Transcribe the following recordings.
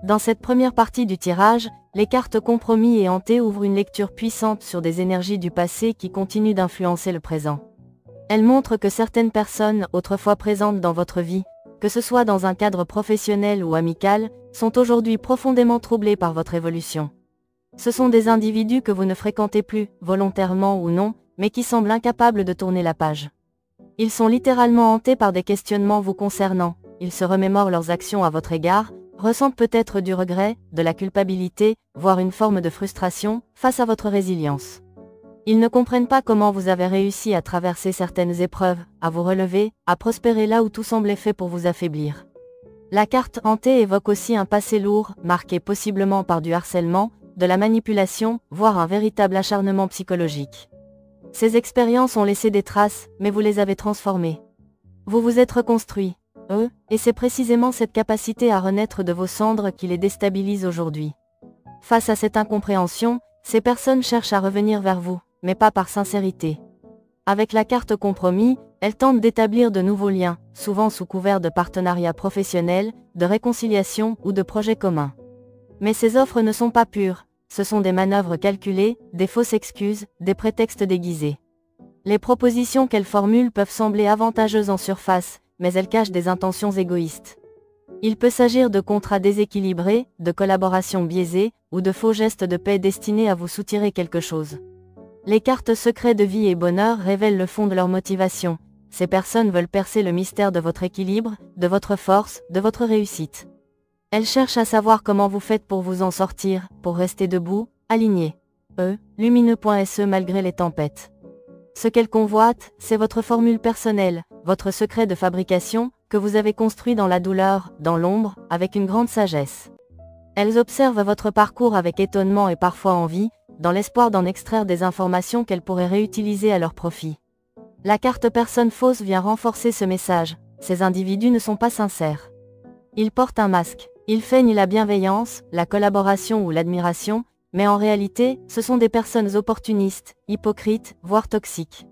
Dans cette première partie du tirage, les cartes compromis et hanté ouvrent une lecture puissante sur des énergies du passé qui continuent d'influencer le présent. Elles montrent que certaines personnes, autrefois présentes dans votre vie, que ce soit dans un cadre professionnel ou amical, sont aujourd'hui profondément troublées par votre évolution. Ce sont des individus que vous ne fréquentez plus, volontairement ou non, mais qui semblent incapables de tourner la page. Ils sont littéralement hantés par des questionnements vous concernant, ils se remémorent leurs actions à votre égard, ressentent peut-être du regret, de la culpabilité, voire une forme de frustration, face à votre résilience. Ils ne comprennent pas comment vous avez réussi à traverser certaines épreuves, à vous relever, à prospérer là où tout semblait fait pour vous affaiblir. La carte hantée évoque aussi un passé lourd, marqué possiblement par du harcèlement, de la manipulation, voire un véritable acharnement psychologique. Ces expériences ont laissé des traces, mais vous les avez transformées. Vous vous êtes reconstruit, et c'est précisément cette capacité à renaître de vos cendres qui les déstabilise aujourd'hui. Face à cette incompréhension, ces personnes cherchent à revenir vers vous, mais pas par sincérité. Avec la carte compromis, elles tentent d'établir de nouveaux liens, souvent sous couvert de partenariats professionnels, de réconciliation ou de projets communs. Mais ces offres ne sont pas pures, ce sont des manœuvres calculées, des fausses excuses, des prétextes déguisés. Les propositions qu'elles formulent peuvent sembler avantageuses en surface, mais elles cachent des intentions égoïstes. Il peut s'agir de contrats déséquilibrés, de collaborations biaisées, ou de faux gestes de paix destinés à vous soutirer quelque chose. Les cartes secrets de vie et bonheur révèlent le fond de leur motivation. Ces personnes veulent percer le mystère de votre équilibre, de votre force, de votre réussite. Elles cherchent à savoir comment vous faites pour vous en sortir, pour rester debout, aligné. Lumineux.se malgré les tempêtes. Ce qu'elles convoitent, c'est votre formule personnelle, votre secret de fabrication, que vous avez construit dans la douleur, dans l'ombre, avec une grande sagesse. Elles observent votre parcours avec étonnement et parfois envie, dans l'espoir d'en extraire des informations qu'elles pourraient réutiliser à leur profit. La carte personne fausse vient renforcer ce message, ces individus ne sont pas sincères. Ils portent un masque, ils feignent la bienveillance, la collaboration ou l'admiration, mais en réalité, ce sont des personnes opportunistes, hypocrites, voire toxiques.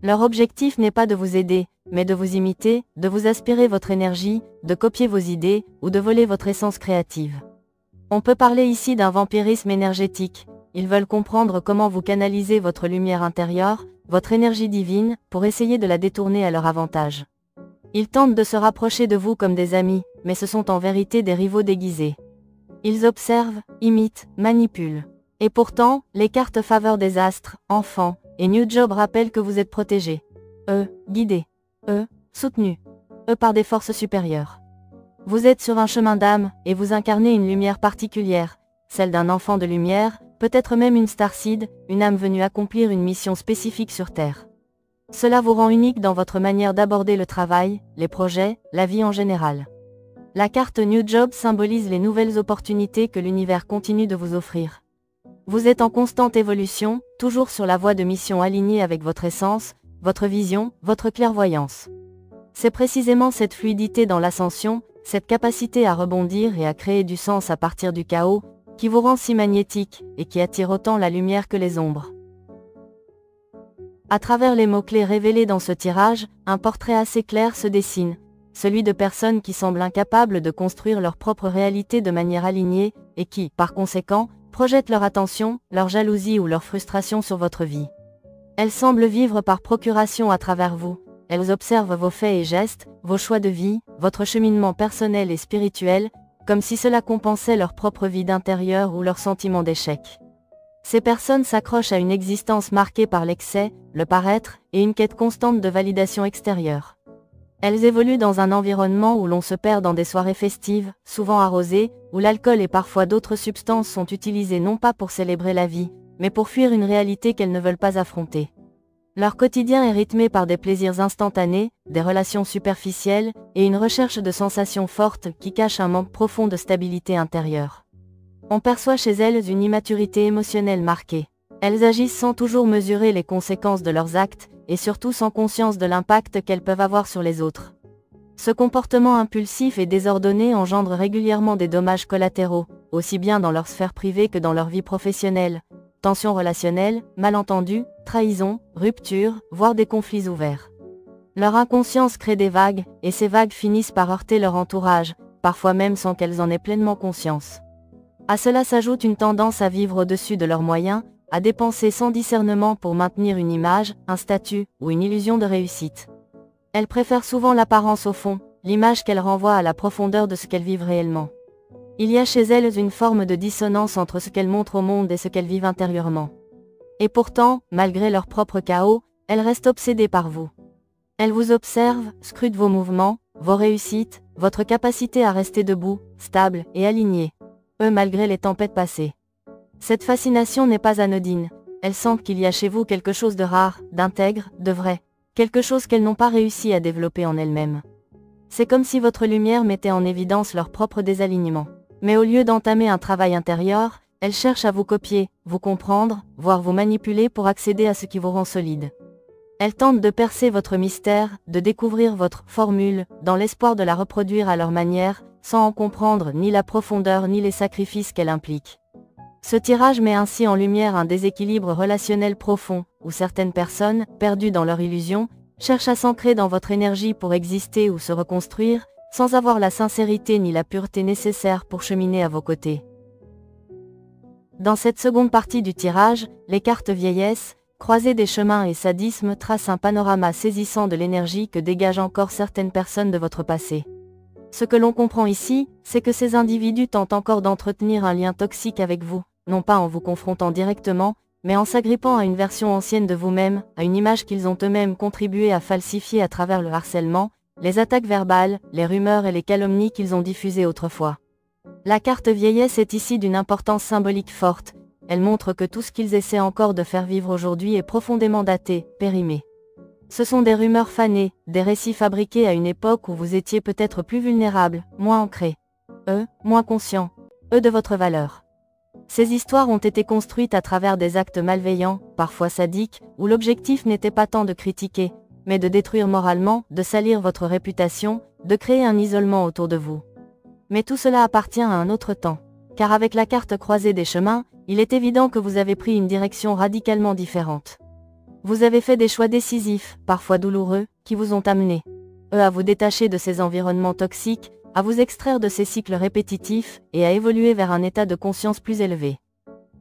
Leur objectif n'est pas de vous aider, mais de vous imiter, de vous aspirer votre énergie, de copier vos idées, ou de voler votre essence créative. On peut parler ici d'un vampirisme énergétique. Ils veulent comprendre comment vous canalisez votre lumière intérieure, votre énergie divine, pour essayer de la détourner à leur avantage. Ils tentent de se rapprocher de vous comme des amis, mais ce sont en vérité des rivaux déguisés. Ils observent, imitent, manipulent. Et pourtant, les cartes faveur des astres, enfants, et New Job rappellent que vous êtes protégés. Guidés. Soutenus. Par des forces supérieures. Vous êtes sur un chemin d'âme, et vous incarnez une lumière particulière, celle d'un enfant de lumière, peut-être même une starseed, une âme venue accomplir une mission spécifique sur Terre. Cela vous rend unique dans votre manière d'aborder le travail, les projets, la vie en général. La carte New Job symbolise les nouvelles opportunités que l'univers continue de vous offrir. Vous êtes en constante évolution, toujours sur la voie de mission alignée avec votre essence, votre vision, votre clairvoyance. C'est précisément cette fluidité dans l'ascension, cette capacité à rebondir et à créer du sens à partir du chaos, qui vous rend si magnétique, et qui attire autant la lumière que les ombres. À travers les mots-clés révélés dans ce tirage, un portrait assez clair se dessine, celui de personnes qui semblent incapables de construire leur propre réalité de manière alignée, et qui, par conséquent, projettent leur attention, leur jalousie ou leur frustration sur votre vie. Elles semblent vivre par procuration à travers vous, elles observent vos faits et gestes, vos choix de vie, votre cheminement personnel et spirituel, comme si cela compensait leur propre vide intérieur ou leur sentiment d'échec. Ces personnes s'accrochent à une existence marquée par l'excès, le paraître, et une quête constante de validation extérieure. Elles évoluent dans un environnement où l'on se perd dans des soirées festives, souvent arrosées, où l'alcool et parfois d'autres substances sont utilisées non pas pour célébrer la vie, mais pour fuir une réalité qu'elles ne veulent pas affronter. Leur quotidien est rythmé par des plaisirs instantanés, des relations superficielles, et une recherche de sensations fortes qui cachent un manque profond de stabilité intérieure. On perçoit chez elles une immaturité émotionnelle marquée. Elles agissent sans toujours mesurer les conséquences de leurs actes, et surtout sans conscience de l'impact qu'elles peuvent avoir sur les autres. Ce comportement impulsif et désordonné engendre régulièrement des dommages collatéraux, aussi bien dans leur sphère privée que dans leur vie professionnelle. Tensions relationnelles, malentendus, trahison, rupture, voire des conflits ouverts. Leur inconscience crée des vagues, et ces vagues finissent par heurter leur entourage, parfois même sans qu'elles en aient pleinement conscience. À cela s'ajoute une tendance à vivre au-dessus de leurs moyens, à dépenser sans discernement pour maintenir une image, un statut ou une illusion de réussite. Elles préfèrent souvent l'apparence au fond, l'image qu'elles renvoient à la profondeur de ce qu'elles vivent réellement. Il y a chez elles une forme de dissonance entre ce qu'elles montrent au monde et ce qu'elles vivent intérieurement. Et pourtant, malgré leur propre chaos, elles restent obsédées par vous. Elles vous observent, scrutent vos mouvements, vos réussites, votre capacité à rester debout, stable et aligné. Eux malgré les tempêtes passées. Cette fascination n'est pas anodine. Elles sentent qu'il y a chez vous quelque chose de rare, d'intègre, de vrai. Quelque chose qu'elles n'ont pas réussi à développer en elles-mêmes. C'est comme si votre lumière mettait en évidence leur propre désalignement. Mais au lieu d'entamer un travail intérieur, elles cherchent à vous copier, vous comprendre, voire vous manipuler pour accéder à ce qui vous rend solide. Elles tentent de percer votre mystère, de découvrir votre formule, dans l'espoir de la reproduire à leur manière, sans en comprendre ni la profondeur ni les sacrifices qu'elle implique. Ce tirage met ainsi en lumière un déséquilibre relationnel profond, où certaines personnes, perdues dans leur illusion, cherchent à s'ancrer dans votre énergie pour exister ou se reconstruire, sans avoir la sincérité ni la pureté nécessaires pour cheminer à vos côtés. Dans cette seconde partie du tirage, les cartes vieillesse, croisée des chemins et sadisme tracent un panorama saisissant de l'énergie que dégagent encore certaines personnes de votre passé. Ce que l'on comprend ici, c'est que ces individus tentent encore d'entretenir un lien toxique avec vous, non pas en vous confrontant directement, mais en s'agrippant à une version ancienne de vous-même, à une image qu'ils ont eux-mêmes contribué à falsifier à travers le harcèlement, les attaques verbales, les rumeurs et les calomnies qu'ils ont diffusées autrefois. La carte vieillesse est ici d'une importance symbolique forte. Elle montre que tout ce qu'ils essaient encore de faire vivre aujourd'hui est profondément daté, périmé. Ce sont des rumeurs fanées, des récits fabriqués à une époque où vous étiez peut-être plus vulnérable, moins ancré. Moins conscient. De votre valeur. Ces histoires ont été construites à travers des actes malveillants, parfois sadiques, où l'objectif n'était pas tant de critiquer, mais de détruire moralement, de salir votre réputation, de créer un isolement autour de vous. Mais tout cela appartient à un autre temps. Car avec la carte croisée des chemins, il est évident que vous avez pris une direction radicalement différente. Vous avez fait des choix décisifs, parfois douloureux, qui vous ont amené, à vous détacher de ces environnements toxiques, à vous extraire de ces cycles répétitifs, et à évoluer vers un état de conscience plus élevé.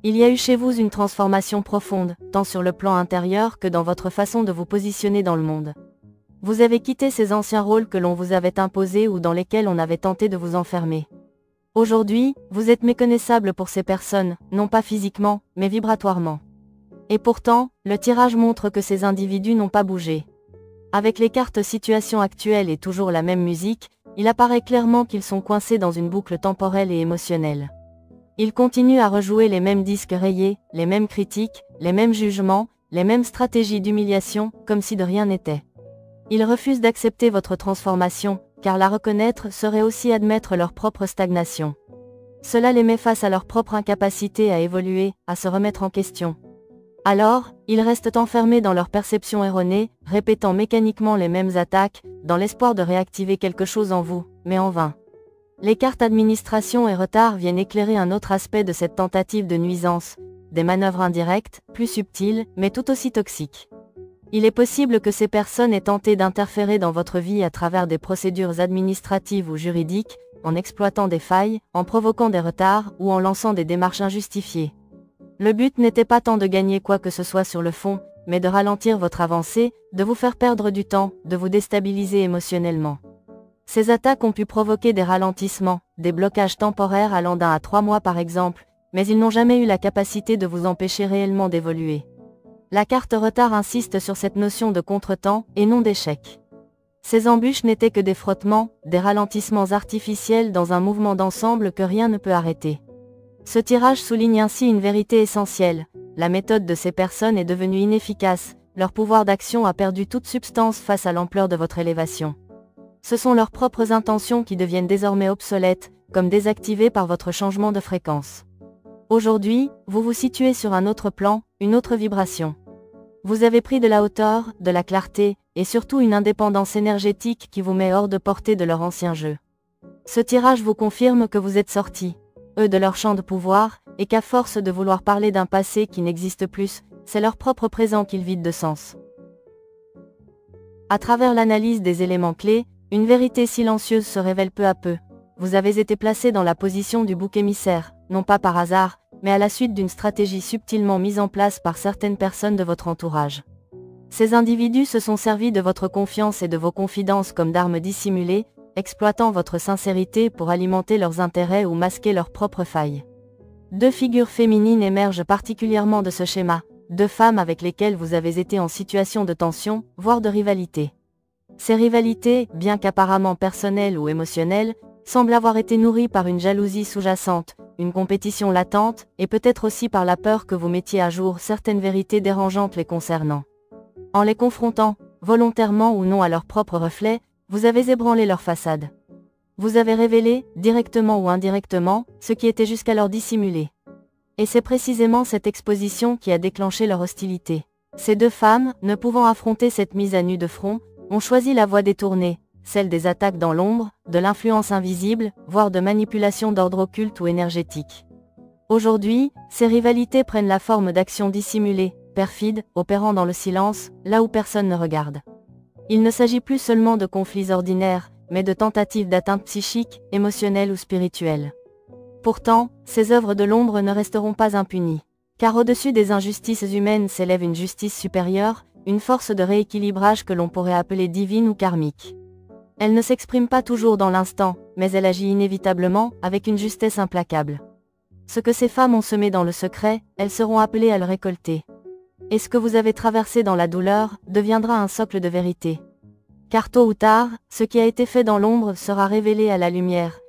Il y a eu chez vous une transformation profonde, tant sur le plan intérieur que dans votre façon de vous positionner dans le monde. Vous avez quitté ces anciens rôles que l'on vous avait imposés ou dans lesquels on avait tenté de vous enfermer. Aujourd'hui, vous êtes méconnaissable pour ces personnes, non pas physiquement, mais vibratoirement. Et pourtant, le tirage montre que ces individus n'ont pas bougé. Avec les cartes situation actuelle et toujours la même musique, il apparaît clairement qu'ils sont coincés dans une boucle temporelle et émotionnelle. Ils continuent à rejouer les mêmes disques rayés, les mêmes critiques, les mêmes jugements, les mêmes stratégies d'humiliation, comme si de rien n'était. Ils refusent d'accepter votre transformation, car la reconnaître serait aussi admettre leur propre stagnation. Cela les met face à leur propre incapacité à évoluer, à se remettre en question. Alors, ils restent enfermés dans leur perception erronée, répétant mécaniquement les mêmes attaques, dans l'espoir de réactiver quelque chose en vous, mais en vain. Les cartes administration et retard viennent éclairer un autre aspect de cette tentative de nuisance, des manœuvres indirectes, plus subtiles, mais tout aussi toxiques. Il est possible que ces personnes aient tenté d'interférer dans votre vie à travers des procédures administratives ou juridiques, en exploitant des failles, en provoquant des retards ou en lançant des démarches injustifiées. Le but n'était pas tant de gagner quoi que ce soit sur le fond, mais de ralentir votre avancée, de vous faire perdre du temps, de vous déstabiliser émotionnellement. Ces attaques ont pu provoquer des ralentissements, des blocages temporaires allant d'1 à 3 mois par exemple, mais ils n'ont jamais eu la capacité de vous empêcher réellement d'évoluer. La carte retard insiste sur cette notion de contretemps, et non d'échec. Ces embûches n'étaient que des frottements, des ralentissements artificiels dans un mouvement d'ensemble que rien ne peut arrêter. Ce tirage souligne ainsi une vérité essentielle, la méthode de ces personnes est devenue inefficace, leur pouvoir d'action a perdu toute substance face à l'ampleur de votre élévation. Ce sont leurs propres intentions qui deviennent désormais obsolètes, comme désactivées par votre changement de fréquence. Aujourd'hui, vous vous situez sur un autre plan, une autre vibration. Vous avez pris de la hauteur, de la clarté, et surtout une indépendance énergétique qui vous met hors de portée de leur ancien jeu. Ce tirage vous confirme que vous êtes sortis, de leur champ de pouvoir, et qu'à force de vouloir parler d'un passé qui n'existe plus, c'est leur propre présent qu'ils vident de sens. À travers l'analyse des éléments clés, une vérité silencieuse se révèle peu à peu. vous avez été placé dans la position du bouc émissaire, non pas par hasard, mais à la suite d'une stratégie subtilement mise en place par certaines personnes de votre entourage. Ces individus se sont servis de votre confiance et de vos confidences comme d'armes dissimulées, exploitant votre sincérité pour alimenter leurs intérêts ou masquer leurs propres failles. Deux figures féminines émergent particulièrement de ce schéma, deux femmes avec lesquelles vous avez été en situation de tension, voire de rivalité. Ces rivalités, bien qu'apparemment personnelles ou émotionnelles, semblent avoir été nourries par une jalousie sous-jacente, une compétition latente, et peut-être aussi par la peur que vous mettiez à jour certaines vérités dérangeantes les concernant. En les confrontant, volontairement ou non à leur propre reflet, vous avez ébranlé leur façade. Vous avez révélé, directement ou indirectement, ce qui était jusqu'alors dissimulé. Et c'est précisément cette exposition qui a déclenché leur hostilité. Ces deux femmes, ne pouvant affronter cette mise à nu de front, ont choisi la voie détournée, celle des attaques dans l'ombre, de l'influence invisible, voire de manipulation d'ordre occulte ou énergétique. Aujourd'hui, ces rivalités prennent la forme d'actions dissimulées, perfides, opérant dans le silence, là où personne ne regarde. Il ne s'agit plus seulement de conflits ordinaires, mais de tentatives d'atteinte psychique, émotionnelle ou spirituelle. Pourtant, ces œuvres de l'ombre ne resteront pas impunies. Car au-dessus des injustices humaines s'élève une justice supérieure, une force de rééquilibrage que l'on pourrait appeler divine ou karmique. Elle ne s'exprime pas toujours dans l'instant, mais elle agit inévitablement, avec une justesse implacable. Ce que ces femmes ont semé dans le secret, elles seront appelées à le récolter. Et ce que vous avez traversé dans la douleur, deviendra un socle de vérité. Car tôt ou tard, ce qui a été fait dans l'ombre sera révélé à la lumière,